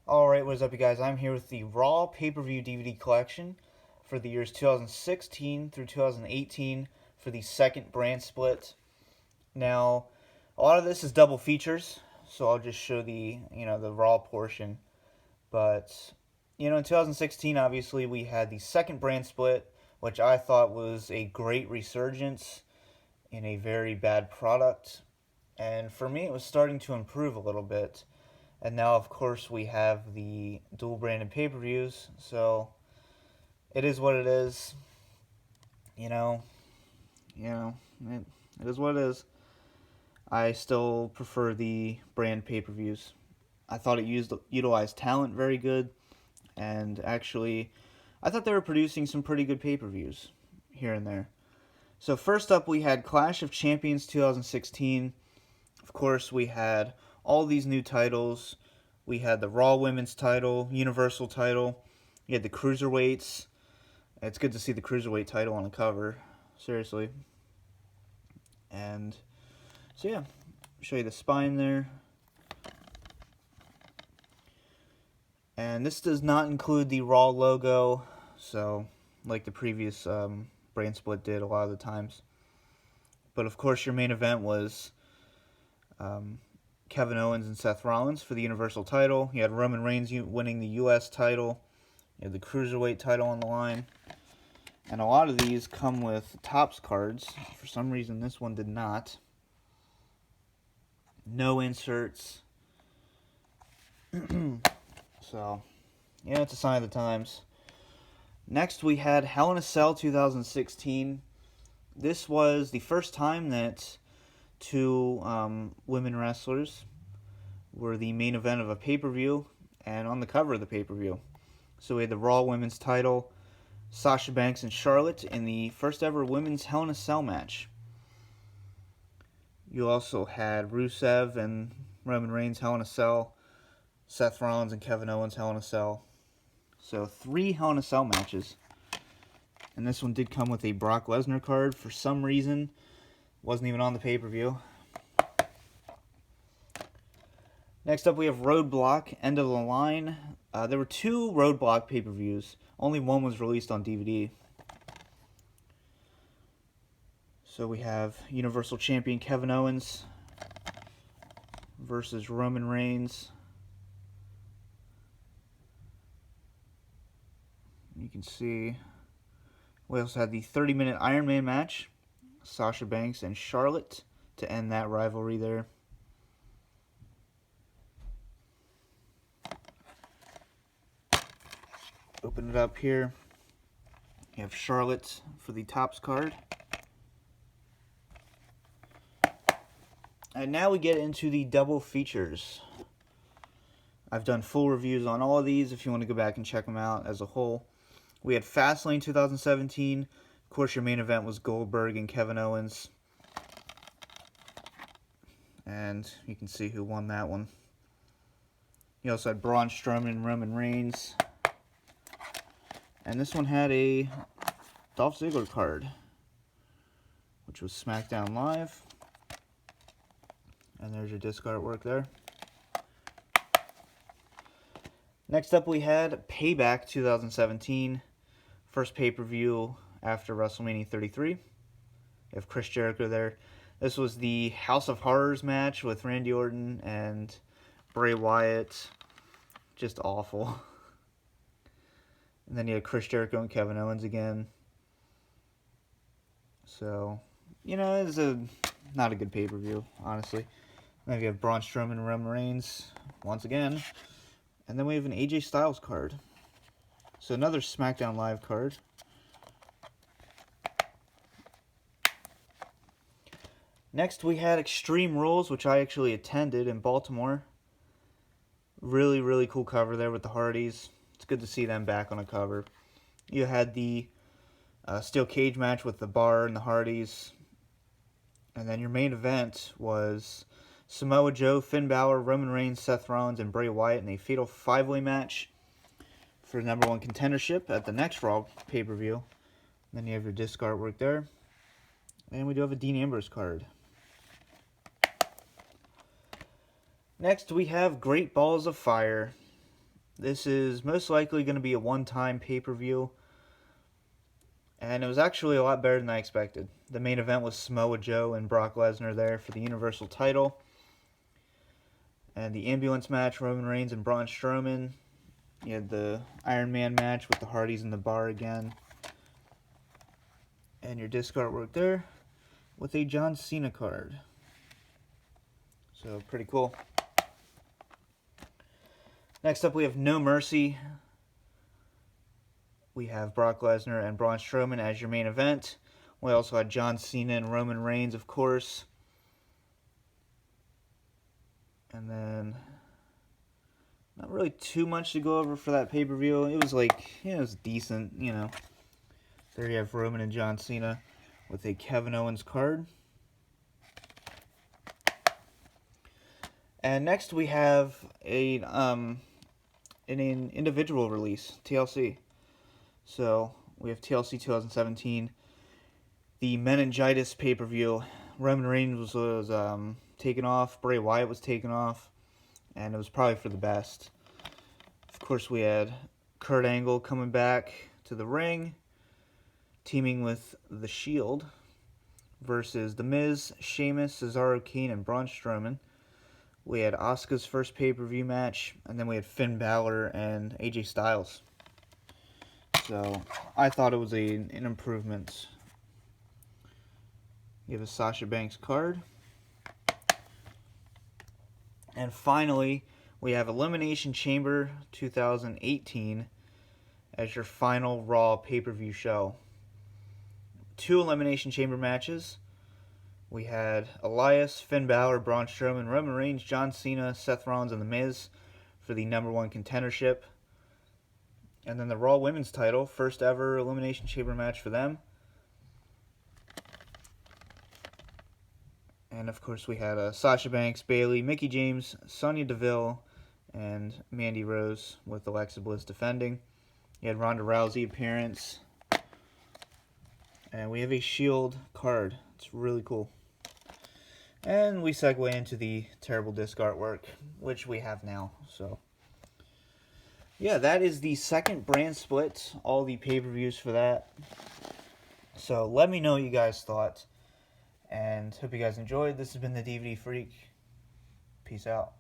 Alright, what is up, you guys? I'm here with the Raw pay-per-view DVD collection for the years 2016 through 2018 for the second brand split. Now, a lot of this is double features, so I'll just show the Raw portion. But, in 2016, obviously, we had the second brand split, which I thought was a great resurgence in a very bad product. And for me, it was starting to improve a little bit. And now, of course, we have the dual branded pay-per-views, so it is what it is. You know, it is what it is. I still prefer the brand pay-per-views. I thought it utilized talent very good, and actually, I thought they were producing some pretty good pay-per-views here and there. So first up, we had Clash of Champions 2016. Of course, we had all these new titles. We had the Raw Women's title, Universal title. You had the Cruiserweights. It's good to see the Cruiserweight title on the cover. Seriously. And so yeah, show you the spine there. And this does not include the Raw logo, so like the previous brand split did a lot of the times. But of course, your main event was Kevin Owens and Seth Rollins for the Universal title. You had Roman Reigns winning the U.S. title. You had the Cruiserweight title on the line. And a lot of these come with Topps cards. For some reason, this one did not. No inserts. So, yeah, it's a sign of the times. Next, we had Hell in a Cell 2016. This was the first time that two women wrestlers were the main event of a pay-per-view and on the cover of the pay-per-view. So we had the Raw Women's title, Sasha Banks and Charlotte in the first ever women's Hell in a Cell match. You also had Rusev and Roman Reigns Hell in a Cell, Seth Rollins and Kevin Owens Hell in a Cell. So 3 Hell in a Cell matches. And this one did come with a Brock Lesnar card for some reason. Wasn't even on the pay-per-view. Next up, we have Roadblock, End of the Line. There were 2 Roadblock pay-per-views. Only one was released on DVD. So we have Universal Champion Kevin Owens versus Roman Reigns. You can see we also had the 30-minute Iron Man match. Sasha Banks and Charlotte to end that rivalry there. Open it up here. You have Charlotte for the Topps card. And now we get into the double features. I've done full reviews on all of these if you want to go back and check them out as a whole. We had Fastlane 2017. Of course, your main event was Goldberg and Kevin Owens. And you can see who won that one. You also had Braun Strowman and Roman Reigns. And this one had a Dolph Ziggler card, which was SmackDown Live. And there's your disc artwork there. Next up, we had Payback 2017. First pay-per-view after WrestleMania 33. You have Chris Jericho there. This was the House of Horrors match with Randy Orton and Bray Wyatt. Just awful. And then you had Chris Jericho and Kevin Owens again. So, it's not a good pay-per-view, honestly. Then you have Braun Strowman and Roman Reigns once again. And then we have an AJ Styles card. So another SmackDown Live card. Next we had Extreme Rules, which I actually attended in Baltimore. Really, really cool cover there with the Hardys. It's good to see them back on a cover. You had the steel cage match with the Bar and the Hardys. And then your main event was Samoa Joe, Finn Balor, Roman Reigns, Seth Rollins, and Bray Wyatt in a fatal 5-way match for number 1 contendership at the next Raw pay-per-view. Then you have your disc artwork there. And we do have a Dean Ambrose card. Next, we have Great Balls of Fire. This is most likely going to be a one-time pay-per-view, and it was actually a lot better than I expected. The main event was Samoa Joe and Brock Lesnar there for the Universal title. And the ambulance match, Roman Reigns and Braun Strowman. You had the Iron Man match with the Hardys in the bar again. And your disc artwork there with a John Cena card. So, pretty cool. Next up, we have No Mercy. We have Brock Lesnar and Braun Strowman as your main event. We also had John Cena and Roman Reigns, of course. And then, not really too much to go over for that pay-per-view. It was like, it was decent, There you have Roman and John Cena with a Kevin Owens card. And next we have an individual release, TLC. So we have TLC 2017, the meningitis pay-per-view. Roman Reigns was taken off, Bray Wyatt was taken off, and it was probably for the best. Of course, we had Kurt Angle coming back to the ring, teaming with The Shield versus The Miz, Sheamus, Cesaro, Kane, and Braun Strowman. We had Asuka's first pay-per-view match, and then we had Finn Balor and AJ Styles. So, I thought it was an improvement. You have a Sasha Banks card. And finally, we have Elimination Chamber 2018 as your final Raw pay-per-view show. 2 Elimination Chamber matches. We had Elias, Finn Balor, Braun Strowman, Roman Reigns, John Cena, Seth Rollins, and The Miz for the #1 contendership. And then the Raw Women's title, first ever Elimination Chamber match for them. And of course we had Sasha Banks, Bayley, Mickie James, Sonya Deville, and Mandy Rose with Alexa Bliss defending. You had Ronda Rousey appearance. And we have a Shield card. It's really cool. And we segue into the terrible disc artwork, which we have now. So, yeah, that is the second brand split. All the pay-per-views for that. So, let me know what you guys thought. And hope you guys enjoyed. This has been the DVD Freak. Peace out.